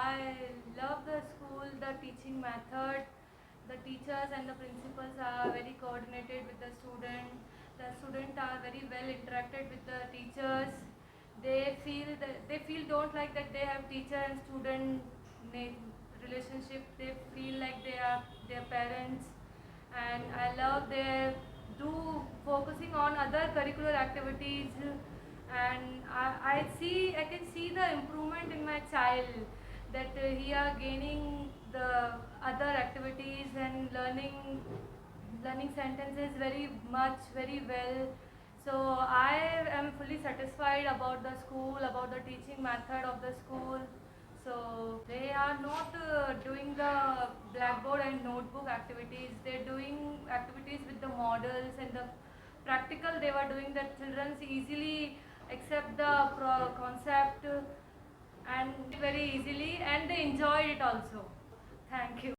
I love the school, the teaching method. The teachers and the principals are very coordinated with the student. The students are very well interacted with the teachers. They feel don't like that they have teacher and student relationship. They feel like they are their parents, and I love their do focusing on other curricular activities, and I can see the improvement in my child, that he are gaining the other activities and learning sentences very much very well. So I am fully satisfied about the school, about the teaching method of the school. So they are not doing the blackboard and notebook activities. They're doing activities with the models and the practical. They were doing that children easily accept the concept and very easily, and they enjoyed it also. Thank you.